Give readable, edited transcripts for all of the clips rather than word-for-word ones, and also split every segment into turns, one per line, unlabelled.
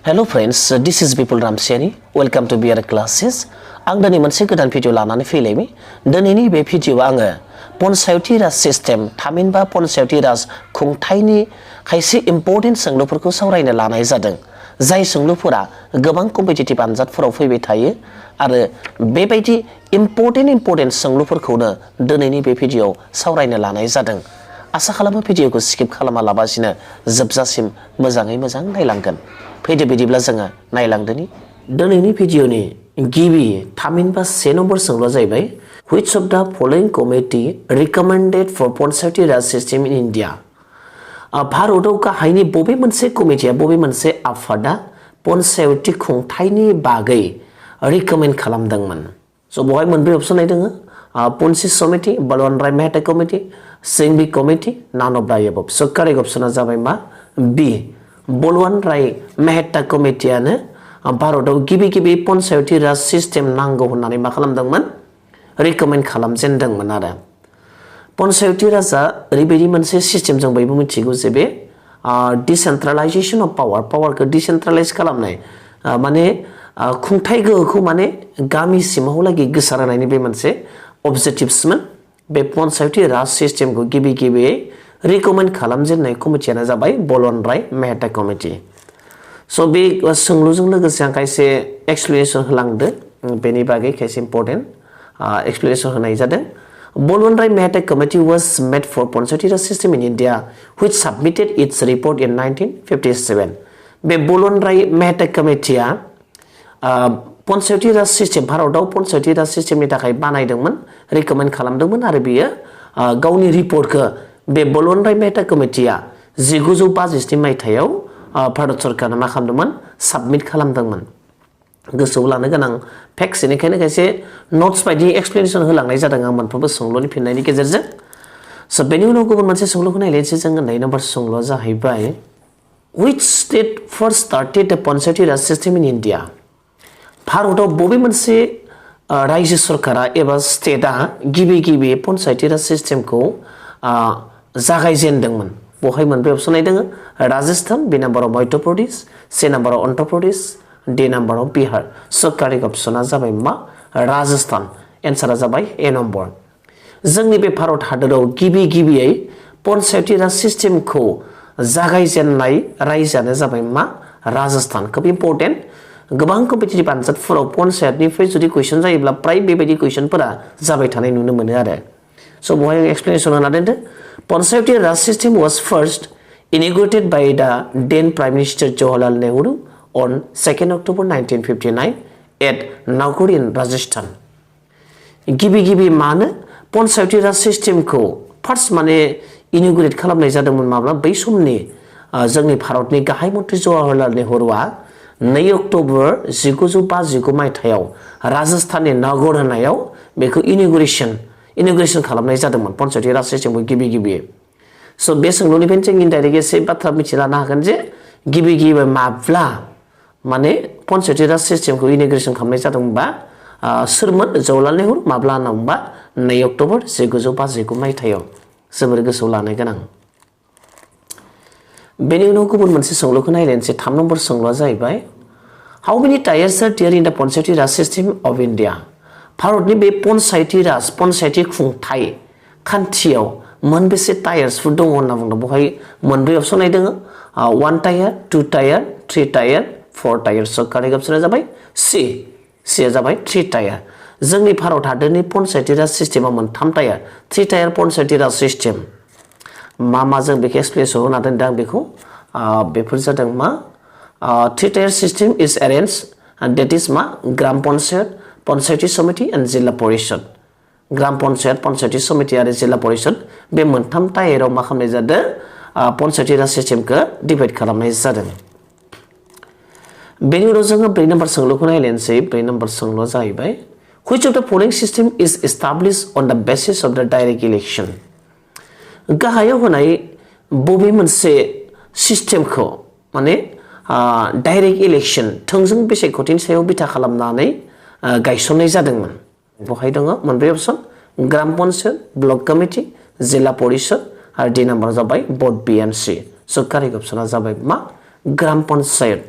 Hello friends, this is Bipul Ramchiary. Welcome to B.Ed classes. आं दिनै मोनसे गोदान भिडिअ लानानै फैलायबाय। दिनैनि बे भिडिअआव आङो पन्चायती राज सिस्टेम थामहिनबा पन्चायती राज खुंथायनि खायसे इम्पोर्टेन्ट सोंलुफोरखौ सावरायनो लानाय जादों। जाय सोंलुफोरा गोबां कम्पिटिटिभ आनजादफोराव फैबाय थायो आरो बेबायदि इम्पोर्टेन्ट सोंलुफोरखौनो दिनैनि बे भिडिअआव सावरायनो लानाय जादों। आसा खालामो भिडिअखौ स्किप खालामालाबासिनो जोबजासिम मोजाङै मोजां नायलांगोन। फैदो बिदिब्ला जोङो नायलांदोनि दिनैनि भिडिअनि गिबि थामहिनबा 1 नम्बर सोंलुआ जाहैबाय which of the following committee recommended for Panchayati Raj System in India? भारतआव गाहायनि बबे मोनसे कमिटिया बबे मोनसे आफादा पन्चायती खुंथायनि बागै रिकमेन्ड खालामदोंमोन? स' बेवहाय मोनब्रै अपसन नायदों। पन्ची समिति, बलवान राय मेहता कमिटि, सिंघवी कमिटि, नान अफ द एबव। स' कारेक्ट अपसना जाबाय मा? बी, बलवान राय मेहता कमिटियानो भारतआव गिबि पन्चायती राज सिस्टेम नांगौ होननानै मा खालामदोंमोन? रिकमेन्ड खालामजेनदोंमोन आरो। पन्चायती राजा ओरैबायदि मोनसे सिस्टेम जों बयबो मिथिगौ जे बे डिसेन्ट्रेलाइजेसन अफ पावारखौ डिसेन्ट्रेलाइज खालामनाय माने खुंथाय गोहोखौ माने गामिसिमावलागै गोसारहोनायनि बे मोनसे अबजेक्टिभसमोन। बे पन्चायती राज सिस्टेमखौ गिबियै रिकमेन्ड खालामजेननाय कमिटियानो जाबाय बलवान राय मेहता कमिटि। स' बे सोंलुजों लोगोसे आं खायसे एक्सप्लेनेसन होलांदो बेनि बागै खायसे इम्पोर्टेन्ट एक्सप्लेनेसन होनाय जादों। Bolwan Rai Mehta Committee was made for Panchayati Raj System in India, which submitted its report in 1957. बे बोलवन राय मेहता कमिटिया पन्चायती राज सिस्टेम भारतआव पन्चायती राज सिस्टेमनि थाखाय बानायदोंमोन, रिकमेन्ड खालामदोंमोन आरो बियो गावनि रिपर्टखौ बे बोलवन राय मेहता कमिटिया 1965 मायथाइयाव भारत सरकारनो मा खालामदोंमोन? साबमिट खालामदोंमोन। गोसोआव लानो गोनां फेक्स बेनिखायनो खायसे नट्स बायदि एक्सप्लेनेसन होलांनाय जादों आं मोनफ्रोमबो सोंलुनि फिननायनि गेजेरजों। स' बेनि उनाव गुबुन मोनसे सोंलुखौ नायलायनोसै जोङो। 9 नम्बर सोंलुआ जाहैबाय which state first started the Panchayati Raj System in India? भारतआव बबे मोनसे रायजो सरकारा एबा स्टेटआ गिबि पन्चायती राज सिस्टेमखौ जागायजेनदोंमोन? बेवहाय मोनब्रै अपसन नायदों। राजस्थान, बी नाम्बाराव मध्य प्रदेश, सी नाम्बाराव अन्ध्र प्रदेश, डी नाम्बाराव बिहार। स' कारेक्ट अपसना जाबाय मा? राजस्थान। एन्सारा जाबाय ए नम्बर। जोंनि बे भारत हादराव गिबियै पन्चायती राज सिस्टेमखौ जागायजेननाय रायजोआनो जाबाय मा? राजस्थान। खोब इम्पर्टेन्ट। गोबां कम्पिटिटिभ आनजादफोराव पन्चायतनिफ्राय जुदि कुइसन जायोब्ला प्राय बेबायदि कुइसनफोरा जाबाय थानाय नुनो मोनो आरो। स' बेवहाय एक्सप्लेनेसन होना दोनदो। Panchayati Raj System was first inaugurated by the then Prime Minister Jawaharlal Nehru on 2nd October 1959 at Nagaur in Rajasthan. गिबि मानो पन्चायती राज सिस्टेमखौ फार्स्ट माने इनगुरेट खालामनाय जादोंमोन माब्ला? बै समनि जोंनि भारतनि गाहाय मन्त्रि जवाहरलाल नेहरूआ 2 अक्ट'बर 1959 मायथाइयाव राजस्थाननि नागौर होननायाव बेखौ इनगुरेसन खालामनाय जादोंमोन पन्चायती राज सिस्टेमखौ गिबि। स' बे सोंलुनिफ्रायनो जों इनडाइरेक्ट एसे बाथ्रा मिथिलानो हागोन जे गिबि माब्ला माने पन्चायती राज सिस्टेमखौ इनगुरेसन खालामनाय जादोंमोनबा सोरमोन? जवाहरलाल नेहरू। माब्ला होनना बुंबा 2 अक्ट'बर 1959 मायथाइयाव। जोबोर गोसोआव लानो गोनां। बेनि उनाव गुबुन मोनसे सोंलुखौ नायलायनोसै। 3 नम्बर सोंलुआ जाहैबाय हाउ मेनि टायार्स आर there in the Panchayati Raj system of India? भारतनि बे पन्चायती खुंथाय खान्थियाव मोनबेसे टायार्सफोर दङ होनना बुंदों? बेवहाय मोनब्रै अपसन नायदों। 1 टायार, 2 टायार, 3 टायार, 4 टायार। स' कारेक्ट अपसना जाबाय सी। सीआ जाबाय 3 टायार। जोंनि भारत हादरनि पन्चायती राज सिस्टेमा मोनथाम टायार। 3 टायार पन्चायती राज सिस्टेम मा जों बेखौ एक्सप्लेनेसन होना दोनदों आं बेखौ। बेफोर जादों मा? 3 टायार सिस्टेम इज एरेन्ज डेट इज मा? ग्राम पन्चायत, पन्चायती समिति एन्ड जिल्ला परिषद। ग्राम पन्चायत, पन्चायती समिति आरो जिल्ला परिषद बे मोनथाम टायाराव मा खालामनाय जादों? पन्चायती राज सिस्टेमखौ डिभाइड खालामनाय जादों। बेनि उनाव जोङो 4 नम्बर सोंलुखौ नायलायनोसै। 4 नम्बर सोंलुआ जाहैबाय which of the following system is established on the basis of the direct election? गाहायाव होनाय बबे मोनसे सिस्टेमखौ माने डाइरेक्ट इलेक्सन थोंजों बिसायख'थिनि सायाव बिथा खालामनानै गायसननाय जादोंमोन? बेवहाय दङ मोनब्रै अपसन। ग्राम पन्चायत, ब्लक कमिटि, जिल्ला परिषद आरो डी नाम्बारा जाबाय भट BMC। स' कारेक्ट अपसना जाबाय मा? ग्राम पन्चायत।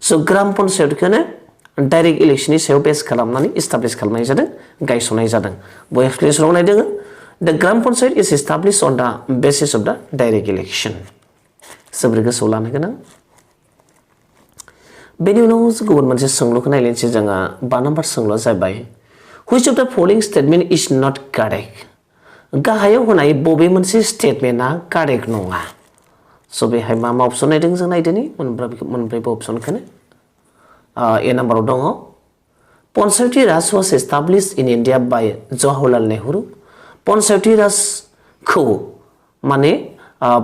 So ग्राम पन्चायतखौनो डाइरेक्ट इलेक्शननि सायाव बेस खालामनानै इस्टाब्लिश खालामनाय जादों गायसननाय जादों बय एक्सप्लेनेसनाव नायदों the gram panchayat is establish on the basis of the direct election जोबोर गोसोआव लानो गोनां बेनि उनाव गुबुन मोनसे सोंलुखौ नायलायनोसै जोङो 5 नम्बर सोंलुआ जाबाय which of the following statement is not correct गाहायाव होनाय बबे मोनसे स्टेटमेन्टआ कारेक्ट नङा स' बेहाय मा अपसन नायदों जों नायदोनि मोनब्रैबो अपसनखौनो ए नाम्बाराव दङ पन्चायती राज was established in India by Jawaharlal Nehru पन्चायती Rajkhowa माने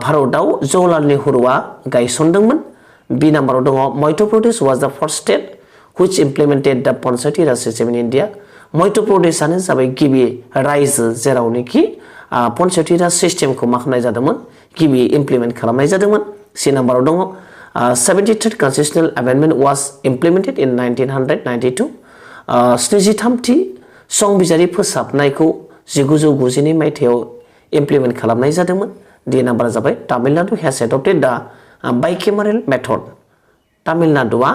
भारतआव जवाहरलाल नेहरूआ गायसनदोंमोन बी नाम्बाराव दङ Madhya Pradesh was the first state which implemented the Panchayati Raj System in India Madhya प्रदेशआनो जाबाय गिबि रायजो जेरावनोखि पन्चायती राज सिस्टेमखौ मा खालामनाय जादोंमोन गिबि इमप्लिमेन्ट खालामनाय जादोंमोन सी नाम्बाराव दङ 73rd constitutional amendment was implemented in 1992 स्निजिथामथि संबिजिरारि फोसाबनायखौ 1992 मायथाइयाव इमप्लिमेन्ट खालामनाय जादोंमोन डी नाम्बारा जाबाय Tamil Nadu has adopted the bicameral method तामिलनाडुआ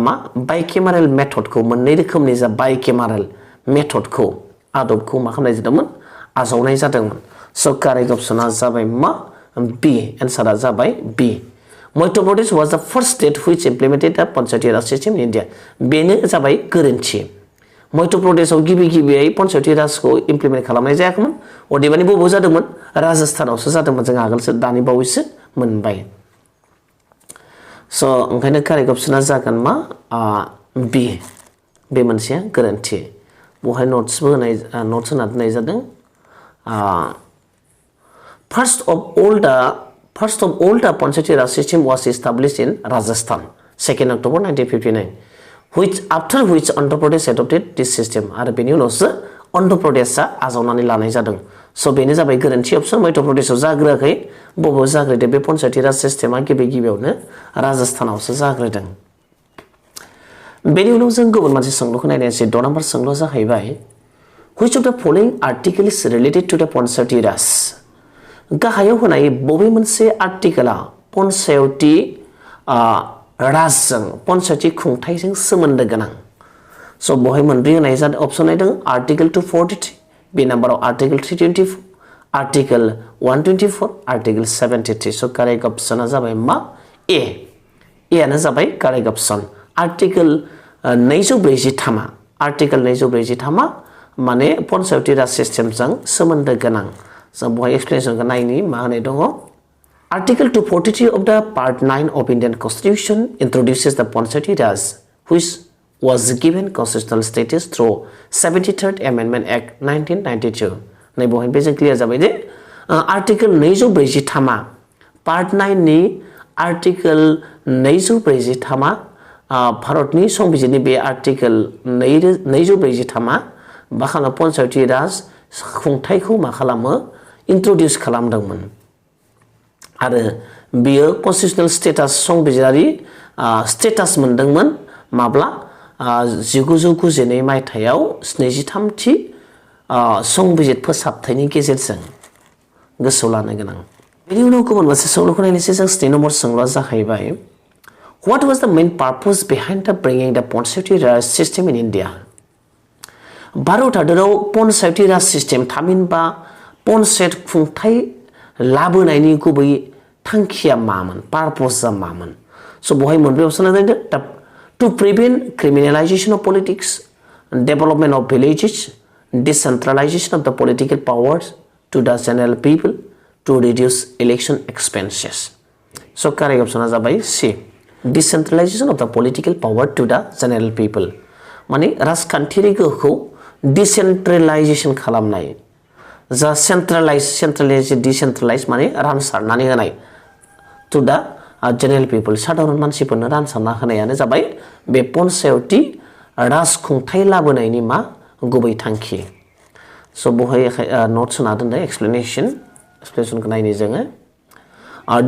मा बाइकेमारेल मेथडखौ मोननै रोखोमनि जा बाइकेमारेल मेथडखौ आदबखौ मा खालामनाय जादोंमोन आजावनाय जादोंमन स' कारेक्ट अपसना जाबाय मा बी एन्सारा जाबाय बी Madhya Pradesh was the first state which implemented the Panchayati Raj system in India बेनो जाबाय गोरोन्थि मध्य प्रदेशआव गिबियै पन्चायती राजखौ इमप्लिमेन्ट खालामनाय जायाखैमोन अदेबानि बबेयाव जादोंमोन राजस्थानावसो जादोंमोन जों आगोलसो दानि बावैसो मोनबाय स' ओंखायनो कारेक्ट अपसना जागोन मा बी बे मोनसेया गोरोन्थि बहाय नोट्सबो होनाय नोट्स होना दोननाय जादों First of all the Panchayati Raj system was established in Rajasthan 2nd October 1959 after which Andhra Pradesh adopted this system आरो बेनि उनावसो Andhra Pradeshआ आजावनानै लानाय जादों स' बेनो जाबाय गोरोन्थि अपसन मध्य प्रदेशआव जाग्रोआखै बबेयाव जाग्रोदो बे पन्चायती राज सिस्टेमा गिबियावनो राजस्थानावसो जाग्रोदों बेनि उनाव जों गुबुन मोनसे सोंलुखौ नायनायसै 6 नम्बर सोंलुआ जाहैबाय which of the following article is related to the Panchayati Raj गाहायाव होनाय बबे मोनसे आर्टिकेला पन्चायती राजजों पन्चायती खुंथायजों सोमोन्दो गोनां स' बहाय मोनब्रै होनाय जादों अपसन नायदों आर्टिकेल 243 बी नाम्बाराव आर्टिकेल 324 आर्टिकेल 124 आर्टिकेल 73 स' कारेक्ट अपसना जाबाय मा ए आनो जाबाय कारेक्ट अपसन आर्टिकेल 243 आर्टिकेल 243 माने पन्चायती राज सिस्टेमजों सोमोन्दो गोनां जों बहाय एक्सप्लेनेसनखौ नायनि मा होनाय दङ article 243 of the part 9 of Indian Constitution introduces the Panchayati Raj which was given constitutional status through 73rd Amendment Act 1992 नै बहाय बे जों क्लियर जाबाय दे आर्टिकेल 243 पार्ट 9 नि आर्टिकेल 243 भारतनि संबिजिरनि बे आर्टिकेल 243 मा खालामो पन्चायती राज खुंथायखौ मा खालामो इन्ट्रोड्यूस खालामदोंमोन आरो बियो कन्स्टिट्यूशनल स्टेटास संबिजिरारि स्टेटास मोनदोंमोन माब्ला 1992 मायथाइयाव 73थि संबिजिर फोसाबथायनि गेजेरजों गोसोआव लानो गोनां बेनि उनाव गुबुन मोनसे सोंलुखौ नायनोसै जों 7 नम्बर सोंलुआ जाहैबाय What was the main purpose behind the bringing the Panchayati Raj system in India? Bharat हादराव पन्चायती राज सिस्टेम थामहिनबा पन्चायत खुंथाय लाबोनायनि गुबै थांखिया मामोन पारपसआ मामोन स' बहाय मोनब्रै अपसन नायदों to prevent criminalisation of politics development of villages decentralisation of the political powers to the general people to reduce election expenses स' कारेक्ट अपसना जाबाय C decentralisation of the political power to the general people माने राजखान्थियारि गोहोखौ डिसेन्ट्रेलाइजेशन खालामनाय जा सेन्ट्रेलाइज डिसेन्ट्रेलाइज माने रानसारनानै होनाय टु द जेनेरेल पिपल साधारन मानसिफोरनो रानसारना होनायानो जाबाय बे पन्चायती राजखुंथाय लाबोनायनि मा गुबै थांखि स' बहाय नोट्स होना दोनदों एक्सप्लेनेसनखौ नायनि जोङो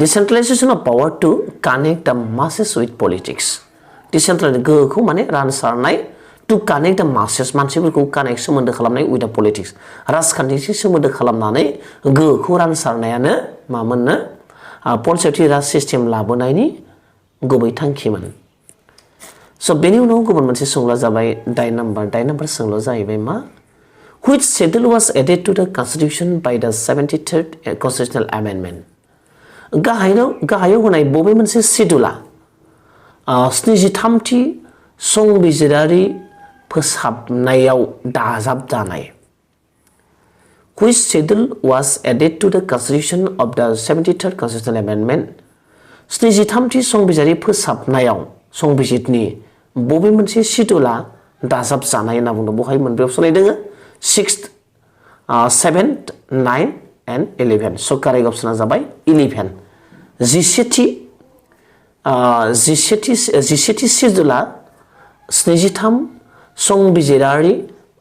डिसेन्ट्रेलाइजेशन अफ पावर टु कानेक्ट द मासेस विथ पलिटिक्स डिसेन्ट्रेलाइज गोहोखौ माने रानसारनाय टु कानेक्ट द मासेस मानसिफोरखौ कानेक्ट सोमोन्दो खालामनाय विथ द पलिटिक्स राजखान्थिजों सोमोन्दो खालामनानै गोहोखौ रानसारनायानो मामोननो पन्चायती राज सिस्टेम लाबोनायनि गुबै थांखिमोन So बेनि उनाव गुबुन मोनसे सोंलुआ जाबाय दाइन नम्बर सोंलुआ जाहैबाय मा which schedule was added to the constitution by the 73rd constitutional amendment गाहायाव होनाय बबे मोनसे शेड्यूला 73थि संबिजिरारि फोसाबनायाव दाजाबजानाय which schedule was added to the constitution of the 73rd constitutional amendment 73थि संबिजिरारि फोसाबनायाव संबिजितनि बबे मोनसे शेड्यूला दाजाबजानाय होनना बुंदों बहाय मोनब्रै अपसन दोङो 6th 7th 9 and 11 so correct option जाबाय 11 जिसेथि शेड्यूला 73 संबिजिरारि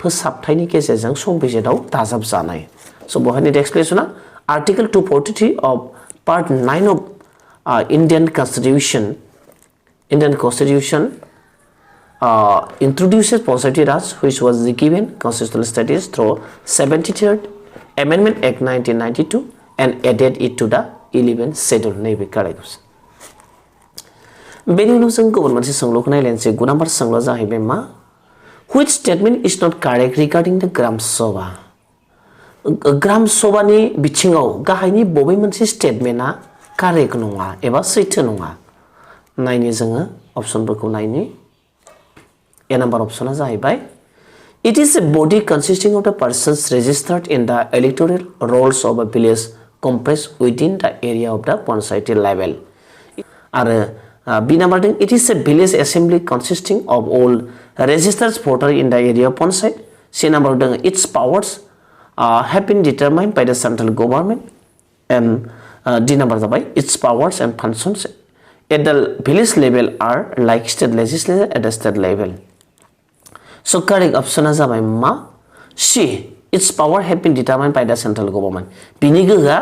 फोसाबथायनि गेजेरजों संबिजिताव दाजाबजानाय so बहाय next एक्सप्लेनेशना article 243 of part 9 of Indian Constitution introduces Panchayati Raj, which was given constitutional status through 73rd Amendment Act 1992 and added it to the 11th schedule. Navy correct. बेनि उनाव जों गुबुन मोनसे सोंलुखौ नायलायनोसै 9 number सोंलुआ जाहैबाय मा which statement is not correct regarding the Gram Sabha Gram Sabhaनि बिथिङाव गाहायनि बबे मोनसे स्टेटमेन्टआ कारेक्ट नङा एबा सैथो नङा नायनि जोङो अपसनफोरखौ नायनि A number option जाहैबाय It is a body consisting of the persons registered in the electoral rolls of a village comprised within the area of the Panchayati level. आरो B number It is a village assembly consisting of all registered voters in the area of Panchayat. C number Its powers have been determined by the central government. And D number Its powers and functions at the village level are like state legislature at the state level. So correct option is ma C. Its power have been determined by the central government. Bini gohoआ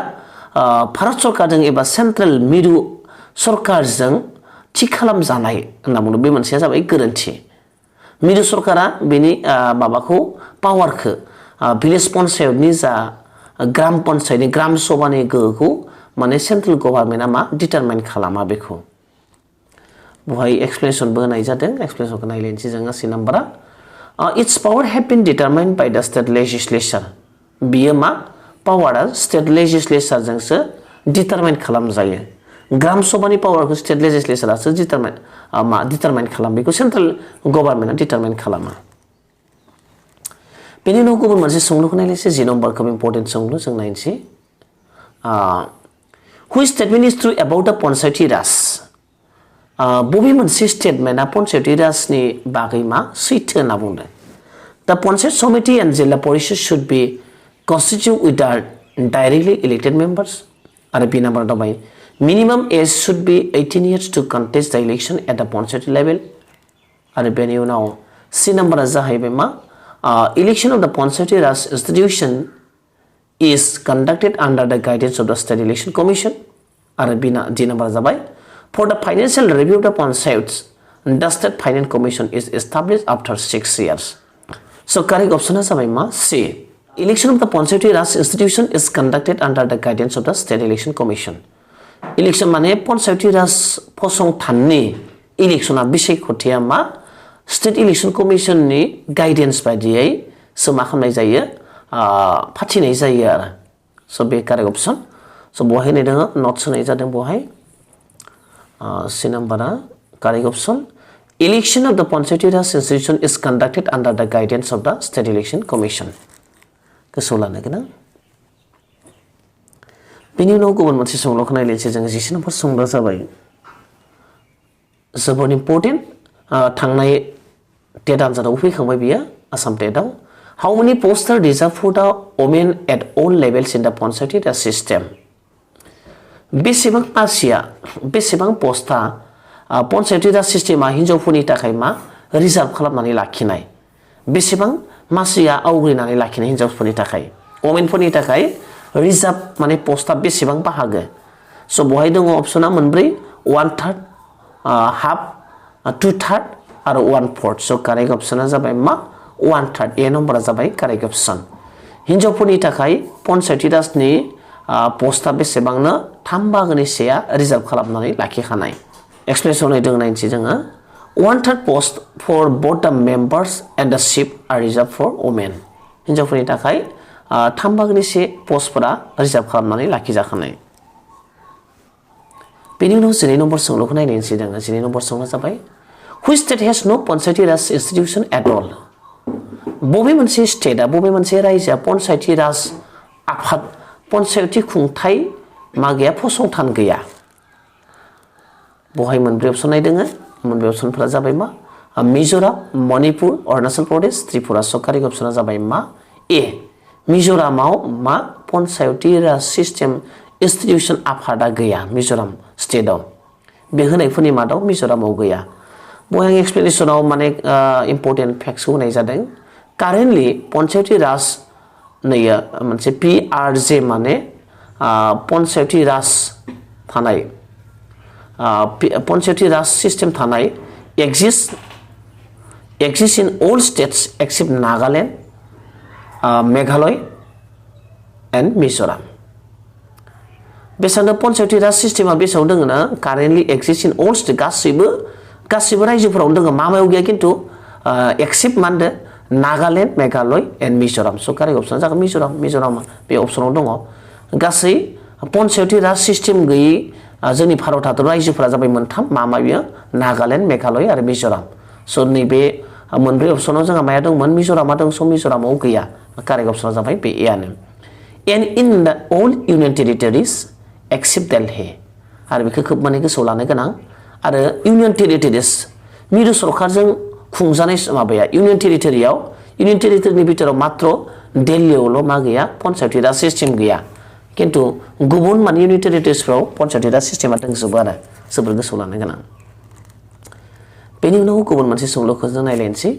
Bharat सरकारजों एबा central मिरु सरकारजों थि खालामजानाय होनना बुङो बे मोनसेया जाबाय गोरोन्थि मिरु सरकारा बेनि माबाखौ पावारखौ भिलेज पन्चायतनि जा ग्राम पन्चायतनि ग्राम सभानि गोहोखौ माने सेन्ट्रेल गभर्नमेन्टआ मा डिटारमाइन खालामा बेखौ बहाय एक्सप्लेनेशनबो होनाय जादों एक्सप्लेनेशनखौ नायलायनोसै जोङो C नम्बरा Its power have been determined by the state legislature. बियो मा पावारा स्टेट लेजिस्लेचर जोंसो डिटारमाइन खालामजायो ग्राम सभानि पावारखौ स्टेट लेजिस्लेचरासो डिटारमाइन खालाम बेखौ सेन्ट्रेल गभर्नमेन्टआ डिटारमाइन खालामा बेनि उनाव गुबुन मोनसे सोंलुखौ नायलायनोसै 10 नम्बरखौ इम्पोर्टेन्ट सोंलु जों नायनोसै Which statement is true about the Panchayati Raj? बबे मोनसे स्टेटमेन्टआ पन्चायती राजनि बागै मा सैथो होनना बुंदों The Panchayat Committee and Jilla Parishad should be constituted with directly elected members. आरो B नम्बर दबाय minimum age should be 18 years to contest the election at the Panchayat level. आरो बेनि उनाव C नम्बरा जाहैबाय मा election of the Panchayati Raj institution is conducted under the guidance of the State Election Commission. आरो D नम्बरा जाबाय For the financial review of the Panchayats, the State Finance Commission is established after 6 years. So correct option is C. Election of the Panchayati Raj institution is conducted under the guidance of the State Election Commission. Election माने Panchayati Raj फसंथाननि इलेक्शना बिसायख'थिया मा State Election Commission नि guidance बायदियै सो मा खालामनाय जायो फाथिनाय जायो आरो सो बे कारेक्ट अपसन सो बहाय होनाय दङ नोट्स होनाय जादों बहाय C नम्बरा correct option. Election of the Panchayati Raj institution is conducted under the guidance of the State Election Commission. गोसोआव लानो गोनां बेनि उनाव गुबुन मोनसे सोंलुखौ नायलायनोसै जों 10 नम्बर सोंलुआ जाबाय जोबोद इम्पोर्टेन्ट थांनाय टेट आनजादाव फैखांबाय बियो Assam टेटआव How many posts are reserved for the women at all levels in the Panchayati Raj system? बेसेबां पस्टआ पन्चायती राज सिस्टेमा हिनजावफोरनि थाखाय मा रिजार्भ खालामनानै लाखिनाय बेसेबां मासिया आवग्रिनानै लाखिनाय हिनजावफोरनि थाखाय वमेनफोरनि थाखाय रिजार्भ माने पस्टआ बेसेबां बाहागो सो बहाय दङ अपसना मोनब्रै 1/3 हाफ 2/3 आरो 1/4 सो कारेक्ट अपसना जाबाय मा 1/3 ए नम्बरा जाबाय कारेक्ट अपसन हिनजावफोरनि थाखाय पन्चायती राजनि पस्टआ बेसेबांनो 3 बाहागोनि सेया रिजार्भ खालामनानै लाखिखानाय एक्सप्लेनेसन होदों नायनोसै जोङो 1/3 post for both the members and the chief are reserved for women. हिन्जावफोरनि थाखाय 3/4 पस्टफोरा रिजार्भ खालामनानै लाखिजाखानाय। बेनि उनाव 12 नम्बर सोंलुखौ नायनोसै जोङो। 12 नम्बर सोंलुआ जाबाय which state has no Panchayati Raj institution at all? बबे मोनसे स्टेटआ बबे मोनसे रायजोआ पन्चायती राज आफाद पन्चायती खुंथाय मा गैया फसंथान गैया? बहाय मोनब्रै अपसन नायदोङो। मोनब्रै अपसनफोरा जाबाय मा? मिजोराम, मणिपुर, अरुणाचल प्रदेश, त्रिपुरा। सरकारि अपसना जाबाय मा? ए मिजोरामाव मा पन्चायती राज सिस्टेम इन्स्टिट्यूशन आफादा गैया मिजोराम स्टेटआव। बे होनायफोरनि मादाव मिजोरामाव गैया। बहाय एक्सप्लेनेशनाव माने इम्पोर्टेन्ट फैक्ट्सखौ होनाय जादों। कारेन्टलि पन्चायती राज नैया मोनसे PRJ माने पन्चायती राज थानाय पन्चायती राज सिस्टेम थानाय exists in all states except Nagaland, Meghalaya and Mizoram. बेसांनो पन्चायती राज सिस्टेमा बेसाव दोङो ना कारेन्टलि exists in all states गासिबो रायजोफोरावनो दोङो मामायाव गैया खिन्थु एक्सेप्ट मा होनदो नागालेण्ड, मेघालय एन्ड मिजोराम। स' कारेक्ट अपसना जागोन मिजोराम बे अपसनाव दङ। गासै पन्चायती राज सिस्टेम गैयै जोंनि भारत हादर रायजोफोरा जाबाय मोनथाम मा बियो नागालेण्ड, मेघालय आरो मिजोराम। स' नैबे मोनब्रै अपसनाव जोंहा माया दंमोन मिजोरामा दं। स' मिजोरामाव गैया। कारेक्ट अपसना जाबाय बे एआनो। And in the all union territories except Delhi आरो बेखौ खोब माने गोसोआव लानो गोनां। आरो इउनियन टेरिटरिस मिरु सरकारजों खुंजानाय माबाया इउनियन टेरिटरिनि बिथोराव मात्र दिल्लीयावल' मा गैया पन्चायती राज सिस्टेम गैया। खिन्थु गुबुन माने इउनियन टेरिटरिसफ्राव पन्चायती राज सिस्टेमा दंजोबो आरो जोबोर गोसोआव लानो गोनां। बेनि उनाव गुबुन मोनसे सोंलुखौ जों नायलायनोसै।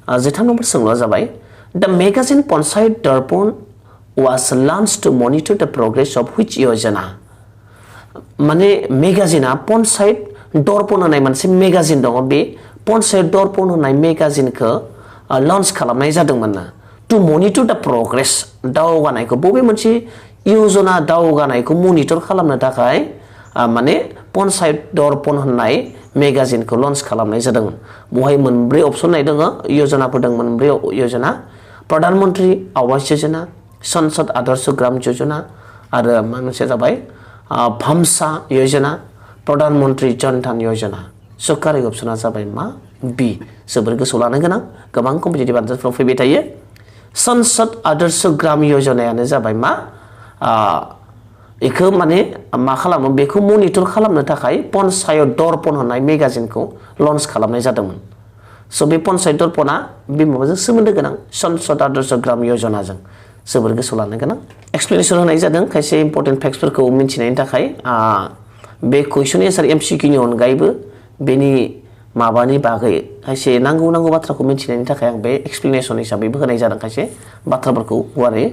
13 नम्बर सोंलुआ जाबाय द मेगाजिन पन्चायत दर्पण was launched to monitor the progress of which योजना? माने मेगाजिना पन्चायत दर्पण होननाय मोनसे मेगाजिन दङ। बे पन्चायत दर्पण होननाय मेगाजिनखौ लन्च खालामनाय जादोंमोन ना टु मनिटर द प्रग्रेस दावगानायखौ बबे मोनसे योजना दावगानायखौ मनिटर खालामनो थाखाय माने पन्चायत दर्पण होननाय मेगाजिनखौ लन्च खालामनाय जादों। बहाय मोनब्रै अपसन नाय दङ योजनाफोर दं। मोनब्रै योजना प्रधानमन्त्री आवास योजना, संसद आदर्श ग्राम योजना आरो मोनसे जाबाय भामसा योजना, प्रधानमन्त्री जन धन योजना। सरकारि अपसना जाबाय मा बी। जोबोर गोसोआव लानो गोनां गोबां कम्पिटिटिभ आनजादफोराव फैबाय थायो। संसद आदर्श ग्राम योजनायानो जाबाय मा बेखौ माने मा खालामो बेखौ मनिटर खालामनो थाखाय पन्चायत दर्पण होननाय मेगाजिनखौ लन्च खालामनाय जादोंमोन। स' बे पन्चायत दर्पणा बे माबाजों सोमोन्दो गोनां संसद आदर्श ग्राम योजनाजों। जोबोर गोसोआव लानो गोनां एक्सप्लेनेसन होनाय जादों खायसे इम्पर्टेन्ट फैक्ट्सफोरखौ मिन्थिनायनि थाखाय। बे कुइसन एन्सार MCQनि अनगायैबो बेनि माबानि बागै खायसे नांगौ बाथ्राखौ मिन्थिनायनि थाखाय आं बे एक्सप्लेनेसन हिसाबैबो होनाय जादों खायसे बाथ्राफोरखौ गुवारै।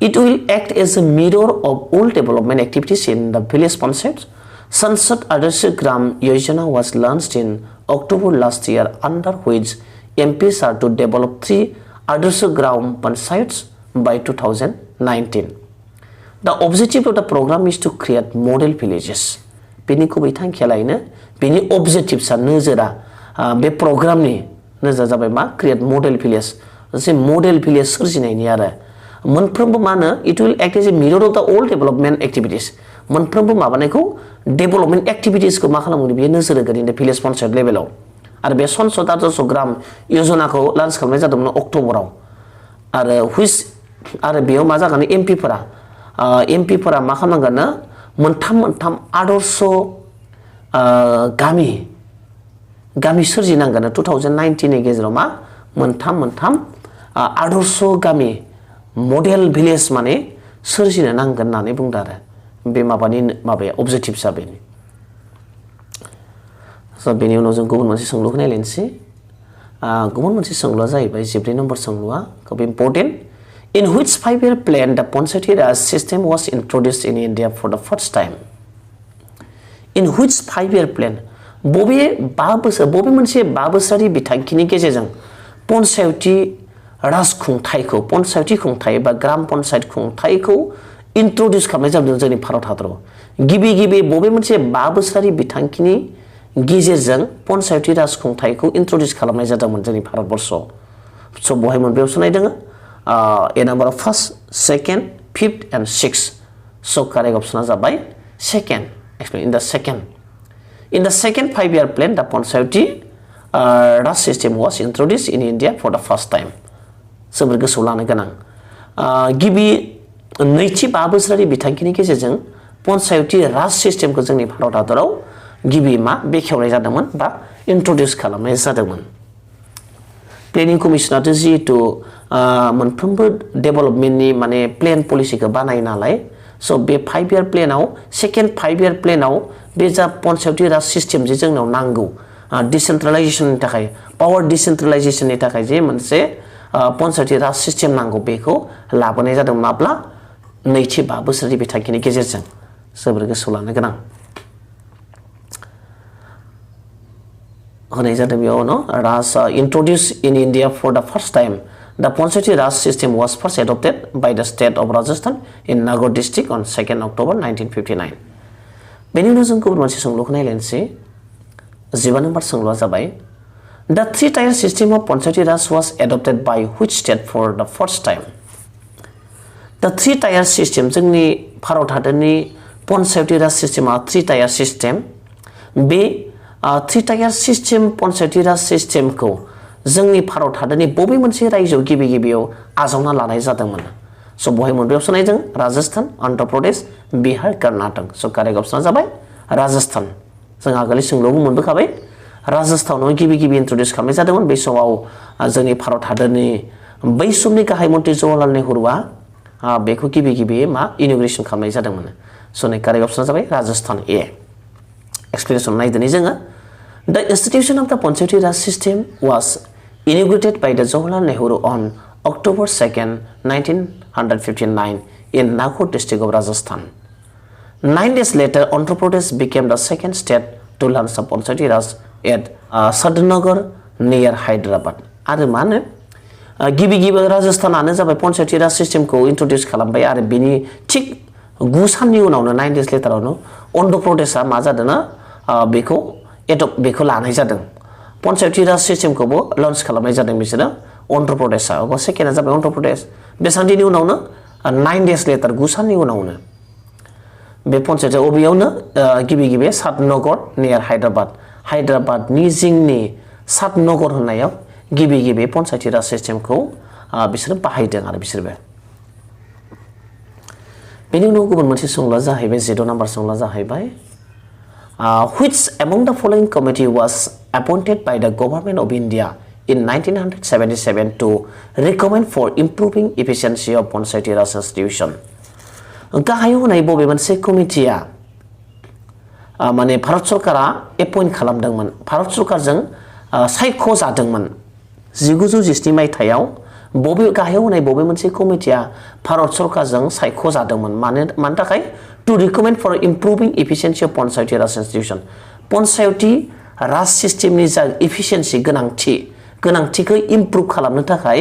It will act as a mirror of all development activities in the village panchayat. Sansad Adarsh Gram Yojana was launched in October last year, under which MPs are to develop 3 Adarsh Gram Panchayats by 2019. The objective of the program is to create model villages. बेनि गुबै थांखिया लायनो बेनि अबजेक्टिभसा नोजोरा बे प्रग्रामनि नोजोरा जाबाय मा create model village मोनसे मडेल भिलेज सोरजिनायनि आरो मोनफ्रोमबो मा होनो it will act as a mirror of द अल डेभेलपमेन्ट एक्टिभिटिस मोनफ्रोमबो माबानायखौ डेभेलपमेन्ट एक्टिभिटिसखौ मा खालामगोन बेयो नोजोर होगोन इन द भिलेज पन्चायत लेभेलाव। आरो बे संसद आदर्श ग्राम योजनाखौ लन्च खालामनाय जादोंमोन अक्ट'बराव। आरो बेयाव मा जागोन एमपिफोरा मा खालामनांगोन मोनथाम आदर्श गामि सोरजिनांगोन 2019 नि गेजेराव मा मोनथाम आदर्श गामि मडेल भिलेज माने सोरजिनो नांगोन होननानै बुंदों आरो बे माबाया अबजेक्टिभसा बेनो। स' बेनि उनाव जों गुबुन मोनसे सोंलुखौ नायलायनोसै। गुबुन मोनसे सोंलुआ जाहैबाय 14 नम्बर सोंलुआ खोब important. In which 5-year plan the Panchayati Raj system was introduced in India for the first time? In which 5-year plan? बबे मोनसे 5 बोसोरारि बिथांखिनि गेजेरजों पन्चायती राज खुंथाय बा ग्राम पन्चायत खुंथायखौ इन्ट्रडिउस खालामनाय जादों जोंनि भारत हादराव। गिबि बबे मोनसे 5 बोसोरारि बिथांखिनि गेजेरजों पन्चायती राज खुंथायखौ इंट्रोड्यूस खालामनाय जादोंमोन जोंनि भारतबर्षआव स' बहाय मोनबे अपसनाय दोङो a number first second fifth and six स' कारेक्ट अपसना जाबाय second explain in the second 5-year plan the Panchayati Raj System was introduced in India for the first time जोबोर गोसोआव लानो गोनां गिबि नैथि 5 बोसोरारि बिथांखिनि गेजेरजों पन्चायती राज सिस्टेमखौ जोंनि भारत हादराव गिबि बेखेवनाय जादोंमोन बा इंट्रोड्यूस खालामनाय जादोंमोन प्लेनिं कमिशनाथ जिहेतु मोनफ्रोमबो डेभेलपमेन्टनि माने प्लेन पलिसिखौ बानाय नालाय स' बे 5-year प्लेनाव सेकेन्ड 5-year प्लेनाव बे जा पन्चायती राज सिस्टेम जे जोंनाव नांगौ डिसेन्ट्रेलाइजेसननि थाखाय पावार डिसेन्ट्रेलाइजेसननि थाखाय जे मोनसे पन्चायती राज सिस्टेम नांगौ बेखौ लाबोनाय जादों माब्ला नैथि 5 बोसोरनि बिथांखिनि गेजेरजों जोबोर गोसोआव लानो गोनां होनाय जादों बेयाव राज introduced in India for the first time the Panchayati Raj system was first adopted by the state of Rajasthan in Nagaur district on 2nd October 1959 बेनि उनाव जों गुबुन मोनसे सोंलुखौ नायलायनोसै 15 नम्बर सोंलुआ जाबाय The 3-tier system of Panchayati Raj was adopted by which state for the first time? The 3-tier system जोंनि भारत हादरनि पन्चायती राज सिस्टेमा 3-tier system बे 3-tier system पन्चायती राज सिस्टेमखौ जोंनि भारत हादरनि बबे मोनसे रायजोआव गिबियाव आजावना लानाय जादोंमोन स' बहाय मोनबे अपसन नायदों राजस्थान अन्ध्र प्रदेश बिहार कर्नाटक स' कारेक्ट अपसना जाबाय राजस्थान जों आगोलनि सोंलुआवबो मोनबोखाबाय राजस्थानाव गिबि इंट्रोड्यूस खालामनाय जादोंमोन बे समाव जोंनि भारत हादरनि बै समनि गाहाय मन्त्रि जवाहरलाल नेहरूआ बेखौ गिबि इनॉग्रेशन खालामनाय जादोंमोन स' नै कारेक्ट अपसना जाबाय राजस्थान ए एक्सप्लेनेशन नायदोनि जोङो The institution of the Panchayati Raj system was inaugurated by the Jawaharlal Nehru on October 2nd, 1959 in Nagaur district of Rajasthan. 9 days later, Andhra Pradesh became the second state to launch the Panchayati Raj at Sadnagar near Hyderabad. आरो मा होनो गिबि राजस्थानानो जाबाय पन्चायती राज सिस्टेमखौ introduce खालामबाय आरो बेनि थिक 9 साननि उनावनो 9 days लेटारावनो अन्ध्र प्रदेशआ मा जादोंना बेखौ लानाय जादों पन्चायती राज सिस्टेमखौबो लन्च खालामनाय जादों बिसोरो अन्ध्र प्रदेशआ सेकेन्डआ जाबाय अन्ध्र प्रदेश बेसां दिननि उनावनो 9 days लेटार 9 साननि उनावनो बे पन्चायतआ अबेयावनो गिबि सातनगर नियर हायद्राबादनि जिंनि सातनगर होननायाव गिबि पन्चायती राज सिस्टेमखौ बिसोरो बाहायदों आरो बिसोरबो बेनि उनाव गुबुन मोनसे सोंलुआ जाहैबाय 0 नम्बर सोंलुआ जाहैबाय which among the following committee was appointed by the government of India in 1977 to recommend for improving efficiency of Panchayati Raj institution गाहायाव होनाय बबे मोनसे कमिटिया माने भारत सरकारा एपइन्ट खालामदोंमोन भारत सरकारजों सायख' जादोंमोन 1917 मायथाइयाव गाहायाव होनाय बबे मोनसे कमिटिया भारत सरकारजों सायख' जादोंमोन मानो थाखाय to recommend for improving efficiency of Panchayati Raj institution पन्चायती राज सिस्टेमनि जा efficiency गोनांथिखौ improve खालामनो थाखाय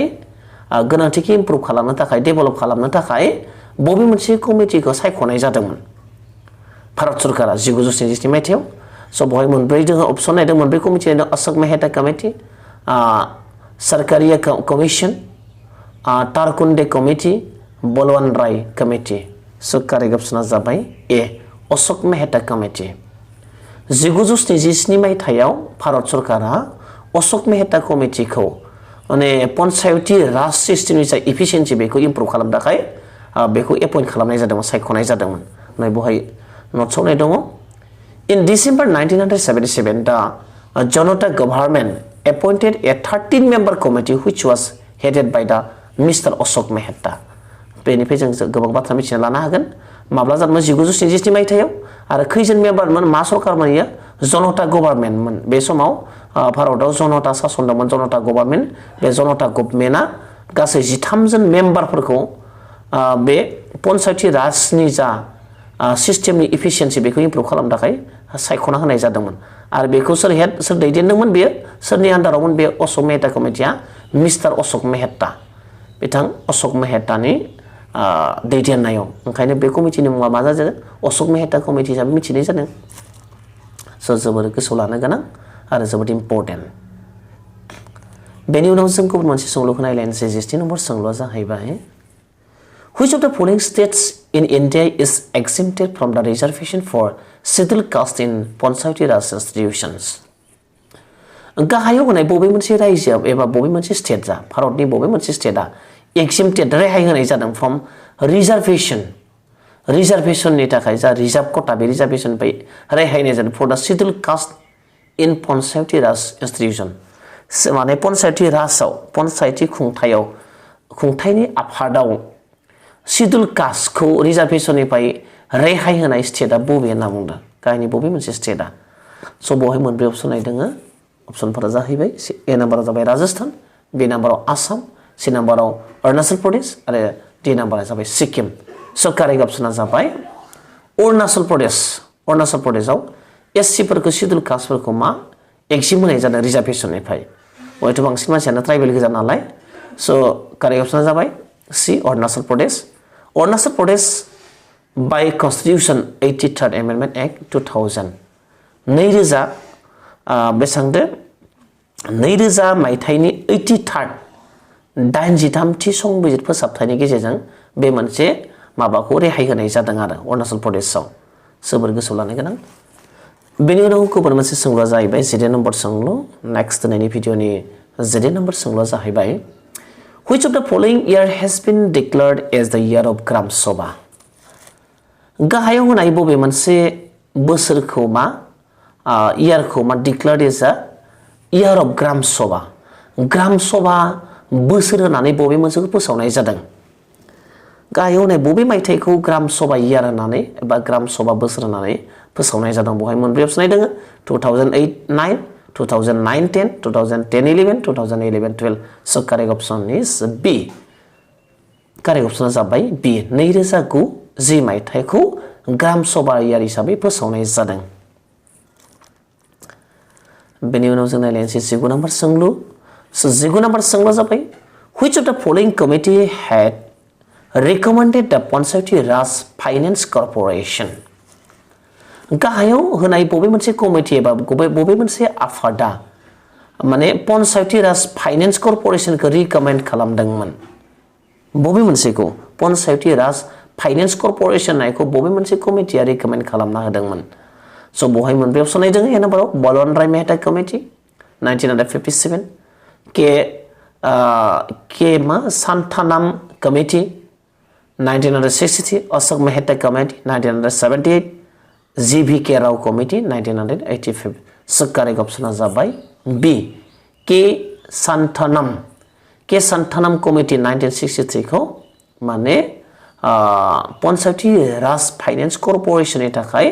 डेभेलप खालामनो थाखाय बबे मोनसे कमिटिखौ सायख'नाय जादोंमोन भारत सरकारा 1967 मायथाइयाव स' बहाय मोनब्रै दोङो अपसन नायदों मोनब्रै कमिटि नायदों Ashok Mehta committee Sarkaria commission Tarkunde committee बलवान राय कमिटि स' कारेक्ट अपसना जाबाय ए अशोक मेहता कमिटि 1977 मायथाइयाव भारत सरकारा अशोक मेहता कमिटिखौ माने पन्चायती राज सिस्टेमनि जा इफिसियेन्सि बेखौ इमप्रुभ खालामनो थाखाय बेखौ एपइन्ट खालामनाय जादोंमोन सायख'नाय जादोंमोन नै बहाय नोट्सआव नाय दङ In December 1977 the Janata government appointed a 13-member committee which was headed by the Mr. Ashok Mehta बेनिफ्राय जों गोबां बाथ्रा मिथिना लानो हागोन माब्ला जादोंमोन 1967 मायथाइयाव आरो खैजन मेम्बारमोन मा सरकारमोन इयो जनता गभर्नमेन्टमोन बे समाव भारताव जनता सासन दंमोन जनता गभर्नमेन्ट बे जनता गभर्नमेन्टआ गासै 13 जन मेम्बारफोरखौ बे पन्चायती राजनि जा सिस्टेमनि इफिसियेन्सि बेखौ इमप्रुभ खालामनो थाखाय सायख'ना होनाय जादोंमोन आरो बेखौ सोर दैदेनदोंमोन बेयो सोरनि आन्दारावमोन बे अशोक मेहता कमिटिया मिस्टार अशोक मेहता बिथां अशोक मेहतानि दैदेननायाव ओंखायनो बे कमिटिनि मुङा मा जादों अशोक मेहता कमिटि हिसाबै मिथिनाय जादों स' जोबोर गोसोआव लानो गोनां आरो जोबोद इम्पर्टेन्ट बेनि उनाव जों गुबुन मोनसे सोंलुखौ नायलायनोसै 16 नम्बर सोंलुआ जाहैबाय Which of the following states in India is exempted from the reservation for scheduled caste in Panchayati Raj institutions? गाहायाव होनाय बबे मोनसे रायजोआव एबा बबे मोनसे स्टेटआ भारतनि बबे मोनसे स्टेटआ एक्सेप्टेड रेहाय होनाय जादों फ्रम रिजार्भेशननि थाखाय जा रिजार्भ कोटा बे रिजार्भेशननिफ्राय रेहाय होनाय जादों for the शिड्युल्ड caste in पन्चायती Raj institution माने पन्चायती राजाव पन्चायती खुंथायनि आफादाव शिड्युल्ड कास्टखौ रिजार्भेशननिफ्राय रेहाय होनाय स्टेटआ बबे होनना बुंदों गाहायनि बबे मोनसे स्टेटआ स' बेवहाय मोनब्रै अपसन नायदोङो अपसनफोरा जाहैबाय ए नाम्बाराव जाबाय राजस्थान बि नाम्बाराव आसाम सि नाम्बाराव अरुणाचल प्रदेश आरो डि नाम्बारा जाबाय सिक्किम स' कारेक्ट अपसना जाबाय अरुणाचल प्रदेशआव एससिफोरखौ शिड्युल्ड कास्टफोरखौ मा एक्जिम होनाय जादों रिजार्भेशननिफ्राय हयथ' बांसिन मानसियानो ट्राइबेल गोजा नालाय स' कारेक्ट अपसना जाबाय सि अरुणाचल प्रदेश बाय कन्स्टिटिउसन 83rd एमेन्डमेन्ट एक्ट 2000 2000 मायथाइनि 83rd 83थि संबिजिर फोसाबथायनि गेजेरजों बे मोनसे माबाखौ रेहाय होनाय जादों आरो अरुणाचल प्रदेशआव जोबोर गोसोआव लानो गोनां बेनि उनाव गुबुन मोनसे सोंलुआ जाहैबाय 17 नम्बर सोंलु नेक्स्ट दिनैनि भिडिअनि 17 नम्बर सोंलुआ जाहैबाय Which of the following year has been declared as the year of Gram Sabha? गाहायाव होनाय बबे मोनसे बोसोरखौ मा इयारखौ मा डिक्लेयार्ड एज अ इयार अफ ग्राम सभा बोसोर होनानै बबे मोनसेखौ फोसावनाय जादों गाहायाव होनाय बबे मायथाइखौ ग्राम सभा इयार होनानै एबा ग्राम सभा बोसोर होनानै फोसावनाय जादों बेवहाय मोनब्रै अपसन नायदों 2008-9 2009-10 2010-11 2011-12 so correct option is B correct option जाबाय B 2009 जि मायथाइखौ ग्राम सभा इयार हिसाबै फोसावनाय जादों बेनि उनाव जों नायलायनोसै 19 नम्बर सोंलु so 19 नम्बर सोंलुआ जाबाय Which of the following committee had recommended the Panchayati Raj Finance Corporation गाहायाव होनाय बबे मोनसे कमिटि एबा बबे मोनसे आफादा माने पन्चायती राज फाइनेन्स कर्परेसनखौ रिकमेन्ड खालामदोंमोन बबे मोनसेखौ पन्चायती राज फाइनेन्स कर्परेसन नायखौ बबे मोनसे कमिटिया रिकमेन्ड खालामना होदोंमोन स' बेवहाय मोनब्रै अपसन नायदों ए नाम्बाराव बलवन राय मेहता कमिटि 1957 के सान्थानाम कमिटि 1963 अशोक मेहता कमिटि 1978 जी.भी.के. राव कमिटि 1985 स' कारेक्ट अपसना जाबाय बी के सान्थानाम कमिटि 1963 खौ माने पन्चायती राज फाइनेन्स कर्परेसननि थाखाय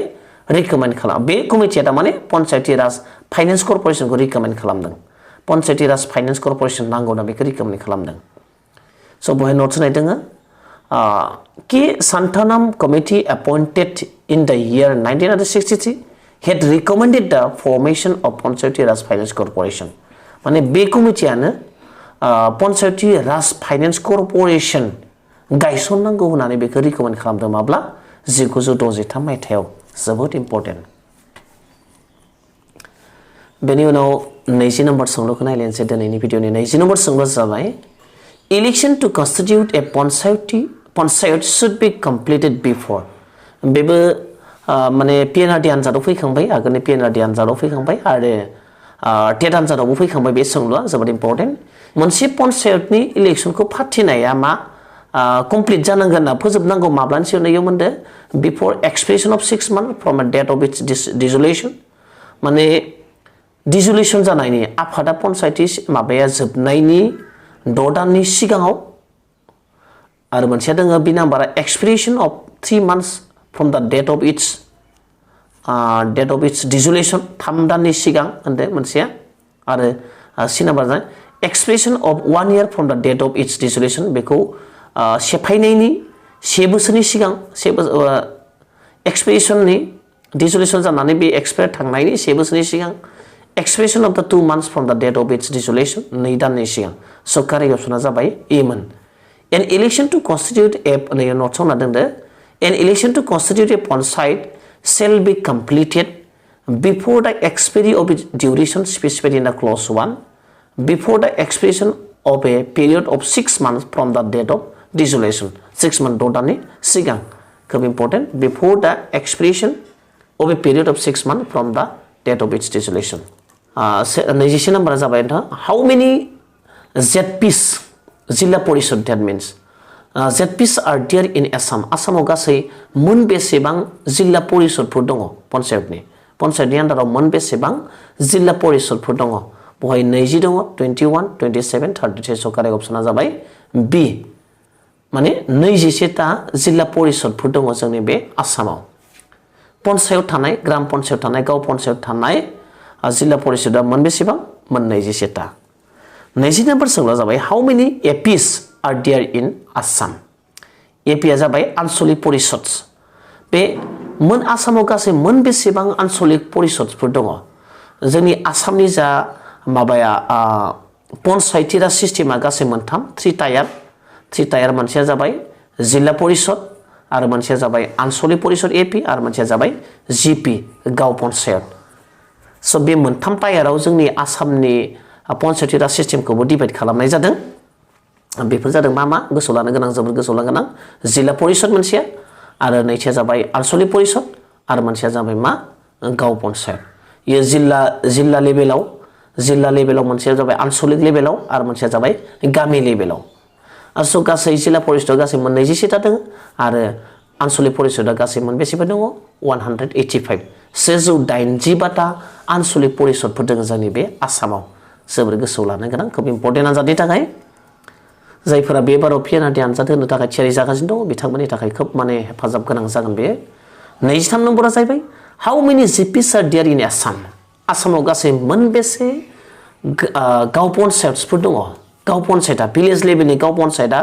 रिकमेन्ड खालाम बे कमिटिया थारमाने पन्चायती राज फाइनेन्स कर्परेसनखौ रिकमेन्ड खालामदों पन्चायती राज फाइनेन्स कर्परेसन नांगौना बेखौ रिकमेन्ड खालामदों स' बेवहाय नोट्स नायदोङो K Santhanam committee appointed in the year 1963 had recommended the formation of Panchayati Raj Finance Corporation माने बे कमिटियानो पन्चायती राज फाइनेन्स कर्परेसन गायसननांगौ होननानै बेखौ रिकमेन्ड खालामदों माब्ला 1963 मायथाइयाव जोबोद इम्पर्टेन्ट बेनि उनाव 20 नम्बर सोंलुखौ नायलायनोसै दिनैनि भिडिअनि 20 नम्बर सोंलुआ जाबाय Election to constitute a Panchayat should be completed before बेबो माने PNRD आनजादाव फैखांबाय आगोलनि PNRD आनजादाव फैखांबाय आरो टेट आनजादावबो फैखांबाय बे सोंलुआ जोबोद इम्पर्टेन्ट मोनसे पन्चायतनि इलेक्सनखौ फाथिनाया मा कमप्लिट जानांगोन ना फोजोबनांगौ माब्लानि सिगां इयाव मोनदो before expiration of 6 months from a date of its dissolution माने डिसुलेसन जानायनि आफादा पन्चायतनि माबाया जोबनायनि 6 दाननि सिगाङाव आरो मोनसेया दङ बि नाम्बारा एक्सपिरेसन अफ 3 months फ्रम द डेट अफ इट्स डिसुलेसन 3 दाननि सिगां होनदो मोनसेया आरो सि नाम्बार जाय एक्सपिरेसन अफ 1 year फ्रम द डेट अफ इट्स डिसुलेसन बेखौ सेफायनायनि 1 बोसोरनि सिगां एक्सपिरेसननि डिसुलेसन जानानै बे एक्सपायर थांनायनि 1 बोसोरनि सिगां एक्सपिरेसन अफ द 2 months फ्रम द डेट अफ इट्स डिसुलेसन 2 दाननि सिगां स' कारेक्ट अपसना जाबाय एमोन An election to constitute a An election to constitute a panchayat shall be completed before the expiry of its duration specified in the clause 1, before the expiration of a period of 6 months from the date of dissolution. 6 months dotani sigang. Very important. Before the expiration of a period of 6 months from the date of its dissolution. Nation number is how many ZPs, Zilla Porishod, that means ZPs are there in Assam. Assam ogase munbe sebang Zilla Porishod pudongo Panchayat ni. Panchayat ni under munbe sebang Zilla Porishod pudongo. Boy neji dongo 21, 27, 33 so correct option azabai B. Mane neji seta Zilla Porishod pudongo jangni be Assamao. Panchayat thanai, Gram Panchayat thanai, Gaw Panchayat thanai, Zilla Porishod munbe sebang mun neji seta. Neji number sangla jabai how many APs are there in Assam. AP जाबाय आनसलिक परिषद. बे मोन आसामाव गासै मोन बेसेबां आनसलिक परिषदफोर दङ. जोंनि आसामनि जा माबाया पन्चायती राज सिस्टेमा गासै मोनथाम 3 टायार मोनसेया जाबाय जिल्ला परिषद आरो मोनसेया जाबाय आनसलिक परिषद AP आरो मोनसेया जाबाय GP गाव पन्चायत. स बे मोनथाम टायाराव जोंनि आसामनि पन्चायती राज सिस्टेमखौबो डिभाइड खालामनाय जादों. बेफोर जादों मा गोसोआव लानो गोनां जोबोद गोसोआव लानो गोनां जिल्ला परिषद मोनसेया आरो नैथिया जाबाय आनसलिक परिषद आरो मोनसेया जाबाय मा गाव पन्चायत. ये जिल्ला लेभेलाव मोनसेया जाबाय आनसलिक लेभेलाव आरो मोनसेया जाबाय गामि लेभेलाव. आरो गासै जिल्ला परिषदआ गासै 27 दङ आरो आनसलिक परिषदआ गासै मोनबेसेबा दङ 185. 185टा आनसलिक परिषदफोर दङ जोंनि बे आसामाव. जोबोद गोसोआव लानो गोनां खोब इम्पर्टेन्ट आनजादनि थाखाय जायफोरा बे बाराव पिएनआरडि आनजाद होनो थाखाय थियारि जागासिनो दङ बिथांमोननि थाखाय खोब माने हेफाजाब गोनां जागोन बे. 23 नम्बरा जाहैबाय हाउ मेनि जिपिस आर देयर इन आसाम. आसामाव गासै मोनबेसे गाव पन्चायतफोर दङ. गाव पन्चायतआ भिलेज लेभेलनि गाव पन्चायतआ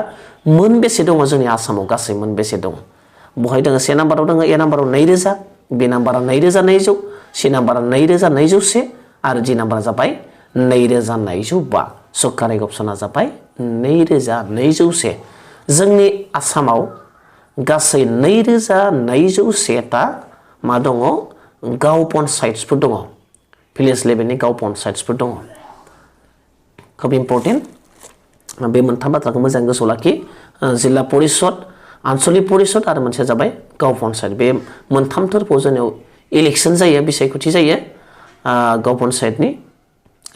मोनबेसे दङ जोंनि आसामाव गासै मोनबेसे दङ. बहाय दङ से नाम्बाराव दङ ए नाम्बाराव 2000, बे नाम्बारा 2200, सि नाम्बारा 2201 आरो जि नाम्बारा जाबाय 2205. स कारेक्ट अपसना जाबाय 2201. जोंनि आसामाव गासै 2201टा मा दङ गाव पन्चायतफोर दङ. भिलेज लेभेलनि गाव पन्चायतफोर दङ. खोब इम्पर्टेन्ट. बे मोनथाम बाथ्राखौ मोजां गोसोआव लाखि. जिल्ला परिषद, आनसलिक परिषद आरो मोनसेया जाबाय गाव पन्चायत. बे मोनथाम थोरफोआव जोंनियाव इलेक्सन जायो, बिसायख'थि जायो गाव पन्चायतनि.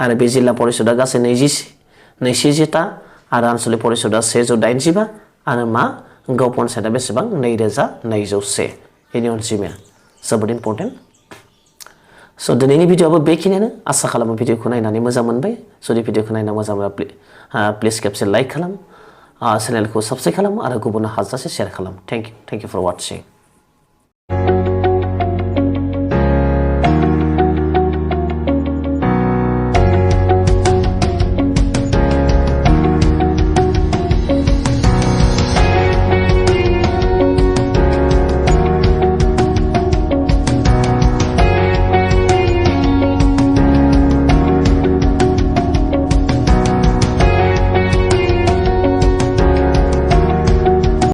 आरो बे जिल्ला परिषदआ गासै 220टा आरो आनसलिक परिषदआ 185 आरो मा गाव पन्चायतआ बेसेबां 2201. बेनि अनजिमाया जोबोद इम्पर्टेन्ट. स दिनैनि भिडिअ'आबो बेखिनियानो. आसा खालामो भिडिअ'खौ नायनानै मोजां मोनबाय. जुदि भिडिअ'खौ नायना मोजां मोनब्ला प्लिज खेबसे लाइक खालाम, चेनेलखौ साबस्क्राइब खालाम आरो गुबुननो हाजासे शेयार खालाम. Thank you for वाचिं.